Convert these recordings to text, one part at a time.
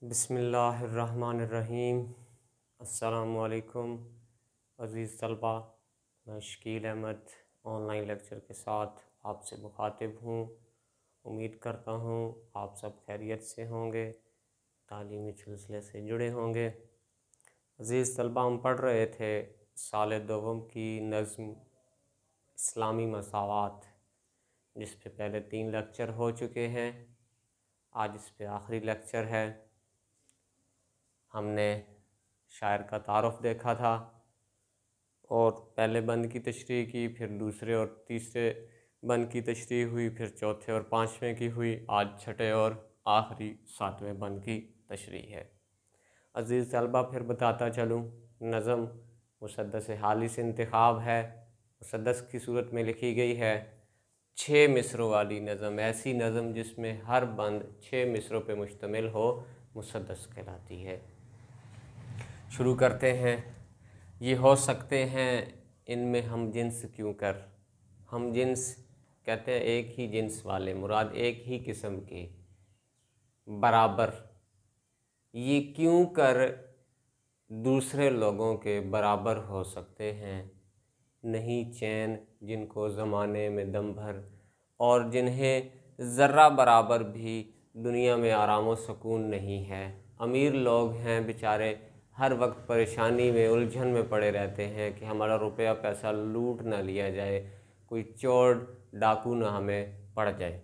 बिस्मिल्लाहिर्रहमानिर्रहीम। अस्सलामुअलैकुम अज़ीज़ तलबा, मैं शकील अहमद ऑनलाइन लेक्चर के साथ आपसे मुखातिब हूँ। उम्मीद करता हूँ आप सब खैरियत से होंगे, तालीमी सिलसिले से जुड़े होंगे। अज़ीज़ तलबा, हम पढ़ रहे थे साल दोम की नज़्म इस्लामी मसावात, जिस पे पहले 3 लेक्चर हो चुके हैं। आज इस पे आखिरी लेक्चर है। हमने शायर का तारुफ़ देखा था और पहले बंद की तशरीह की, फिर दूसरे और तीसरे बंद की तशरीह हुई, फिर चौथे और पाँचवें की हुई। आज छठे और आखिरी 7वें बंद की तशरीह है। अज़ीज़ तलबा, फिर बताता चलूँ, नज़म मुसद्दस हाली से इंतखाब है। मुसद्दस की सूरत में लिखी गई है। 6 मिसरों वाली नज़म, ऐसी नज़म जिसमें हर बंद 6 मिसरों पे मुश्तमिल हो, मुसद्दस कहलाती है। शुरू करते हैं। ये हो सकते हैं इनमें हम जिन्स क्यों कर। हम जिन्स कहते हैं एक ही जिन्स वाले, मुराद एक ही किस्म के, बराबर। ये क्यों कर दूसरे लोगों के बराबर हो सकते हैं। नहीं चैन जिनको ज़माने में दम भर, और जिन्हें ज़र्रा बराबर भी दुनिया में आराम व सुकून नहीं है। अमीर लोग हैं बेचारे, हर वक्त परेशानी में, उलझन में पड़े रहते हैं कि हमारा रुपया पैसा लूट ना लिया जाए, कोई चोर डाकू ना हमें पड़ जाए।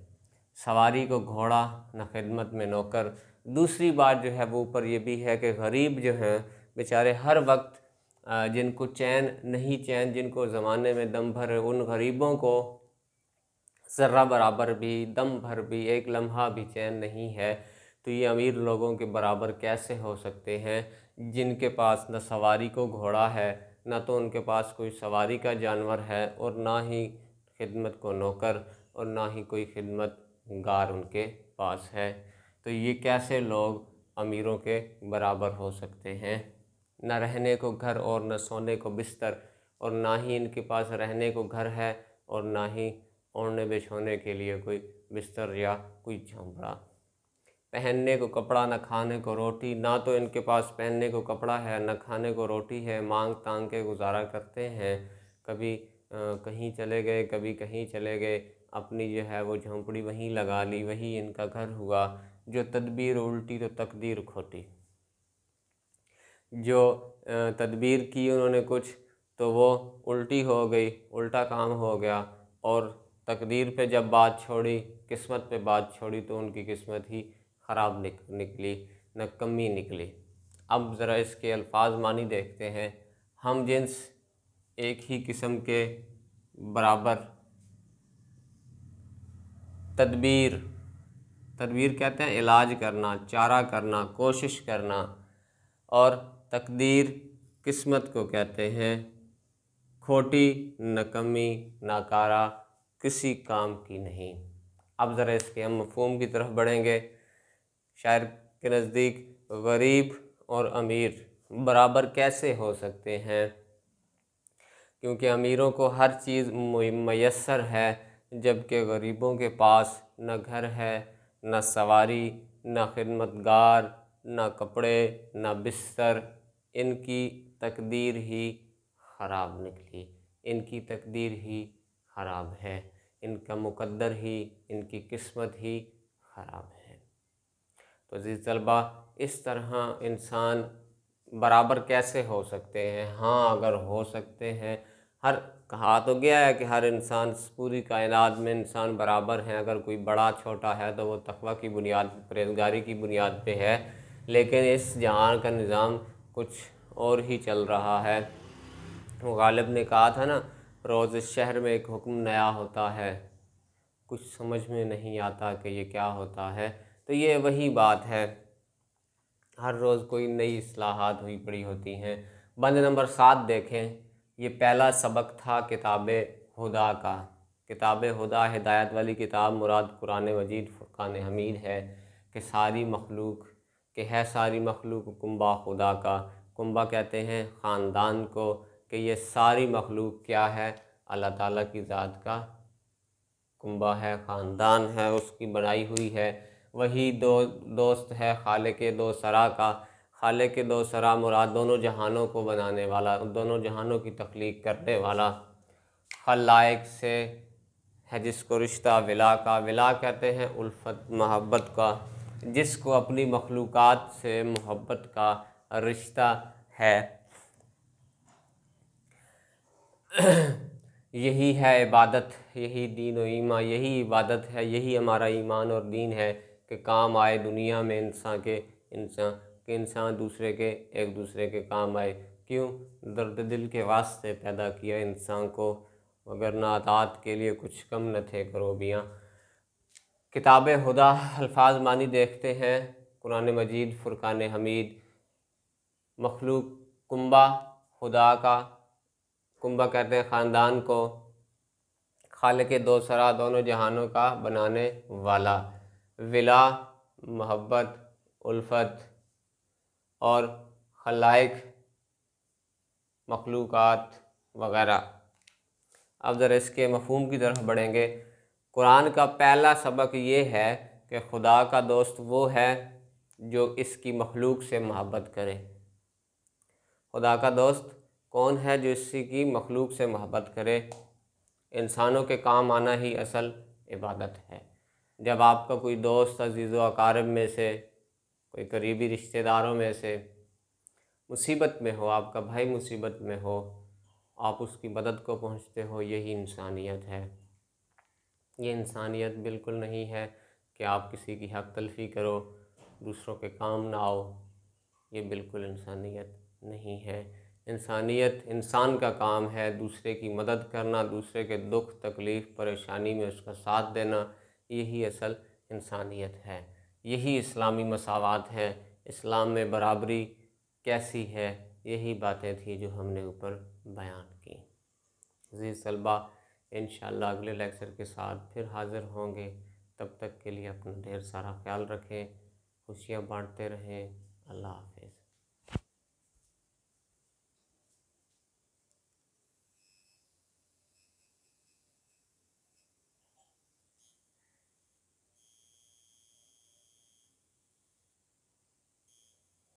सवारी को घोड़ा न खिदमत में नौकर। दूसरी बात जो है वो ऊपर ये भी है कि गरीब जो हैं बेचारे, हर वक्त जिनको चैन नहीं, चैन जिनको ज़माने में दम भर, उन गरीबों को ज़र्रा बराबर भी, दम भर भी, एक लम्हा भी चैन नहीं है। तो ये अमीर लोगों के बराबर कैसे हो सकते हैं जिनके पास न सवारी को घोड़ा है, ना तो उनके पास कोई सवारी का जानवर है, और ना ही खिदमत को नौकर, और ना ही कोई खिदमत गार उनके पास है। तो ये कैसे लोग अमीरों के बराबर हो सकते हैं। न रहने को घर और न सोने को बिस्तर, और ना ही इनके पास रहने को घर है और ना ही ओढ़ने बिछोने के लिए कोई बिस्तर या कोई झोंपड़ा। पहनने को कपड़ा न खाने को रोटी, ना तो इनके पास पहनने को कपड़ा है न खाने को रोटी है। मांग तांग के गुजारा करते हैं, कभी कहीं चले गए, कभी कहीं चले गए, अपनी जो है वो झोंपड़ी वहीं लगा ली, वही इनका घर हुआ। जो तदबीर उल्टी तो तकदीर खोटी। जो तदबीर की उन्होंने कुछ, तो वो उल्टी हो गई, उल्टा काम हो गया। और तकदीर पे जब बात छोड़ी, किस्मत पे बात छोड़ी, तो उनकी किस्मत ही ख़राब निकली, नकम्मी निकली। अब ज़रा इसके अल्फाज मानी देखते हैं। हम जिन्स एक ही किस्म के, बराबर। तदबीर, तदबीर कहते हैं इलाज करना, चारा करना, कोशिश करना। और तकदीर किस्मत को कहते हैं, खोटी, नकम्मी, नाकारा, किसी काम की नहीं। अब ज़रा इसके हम मफ़हूम की तरफ बढ़ेंगे। शायर के नज़दीक गरीब और अमीर बराबर कैसे हो सकते हैं, क्योंकि अमीरों को हर चीज़ मयस्सर है, जबकि गरीबों के पास न घर है, न सवारी, न खिदमतगार, न कपड़े, न बिस्तर। इनकी तकदीर ही ख़राब निकली, इनकी तकदीर ही ख़राब है, इनका मुक़द्दर ही, इनकी किस्मत ही ख़राब है। तो अज़ीज़ तलबा, इस तरह इंसान बराबर कैसे हो सकते हैं। हाँ, अगर हो सकते हैं, हर कहा तो गया है कि हर इंसान, पूरी कायनात में इंसान बराबर हैं। अगर कोई बड़ा छोटा है तो वो तक़वा की बुनियाद, परहेज़गारी की बुनियाद पे है। लेकिन इस जहान का निज़ाम कुछ और ही चल रहा है। वो गालिब ने कहा था ना, रोज़ इस शहर में एक हुक्म नया होता है, कुछ समझ में नहीं आता कि ये क्या होता है। तो ये वही बात है, हर रोज़ कोई नई इस्लाहात हुई पड़ी होती हैं। बंद नंबर 7 देखें। ये पहला सबक था किताब हुदा का। किताब हुदा हिदायत वाली किताब, मुराद कुरान मजीद फ़ुरक़ान हमीद है, कि सारी मखलूक, कि है सारी मखलूक कुंबा खुदा का। कुंबा कहते हैं ख़ानदान को, कि ये सारी मखलूक क्या है, अल्लाह ताला की ज़ात का कुंबा है, ख़ानदान है, उसकी बनाई हुई है। वही दोस्त है खालिक दो सरा का। खालिक दो सरा मुराद दोनों जहानों को बनाने वाला, दोनों जहानों की तख्लीक करने वाला। खलाइक से है जिसको रिश्ता विला का, विला कहते हैं उल्फत मोहब्बत का, जिसको अपनी मखलूक़ात से मोहब्बत का रिश्ता है। यही है इबादत, यही दीन और ईमान, यही इबादत है, यही हमारा ईमान और दीन है कि काम आए दुनिया में इंसान दूसरे के, एक दूसरे के काम आए। क्यों? दर्द दिल के वास्ते पैदा किया इंसान को, मगर नादात के लिए कुछ कम न थे करोबियाँ। किताब हुदा अल्फाज मानी देखते हैं। कुरान मजीद फुरकान हमीद। मखलूक कुंबा, खुदा का, कुंबा कहते हैं ख़ानदान को, खालिक दो सरा दोनों जहानों का बनाने वाला। विला मोहब्बत, उल्फत, और खलाइक मखलूक़ात वग़ैरह। अब ज़रा इसके मफ़हूम की तरफ बढ़ेंगे। कुरान का पहला सबक ये है कि खुदा का दोस्त वो है जो इसकी मखलूक से मोहब्बत करे। खुदा का दोस्त कौन है? जो इसकी मखलूक से मोहब्बत करे। इंसानों के काम आना ही असल इबादत है। जब आपका कोई दोस्त अज़ीज़ व अकारिब में से, कोई करीबी रिश्तेदारों में से मुसीबत में हो, आपका भाई मुसीबत में हो, आप उसकी मदद को पहुँचते हो, यही इंसानियत है। ये इंसानियत बिल्कुल नहीं है कि आप किसी की हक़ तलफ़ी करो, दूसरों के काम ना आओ। ये बिल्कुल इंसानियत नहीं है। इंसानियत, इंसान का काम है दूसरे की मदद करना, दूसरे के दुख तकलीफ़ परेशानी में उसका साथ देना। यही असल इंसानियत है, यही इस्लामी मसावात है। इस्लाम में बराबरी कैसी है, यही बातें थी जो हमने ऊपर बयान की। अज़ीज़ तलबा, इंशाअल्लाह अगले लेक्चर के साथ फिर हाज़िर होंगे। तब तक के लिए अपना ढेर सारा ख्याल रखें, खुशियाँ बांटते रहें। अल्लाह हाफ़िज़।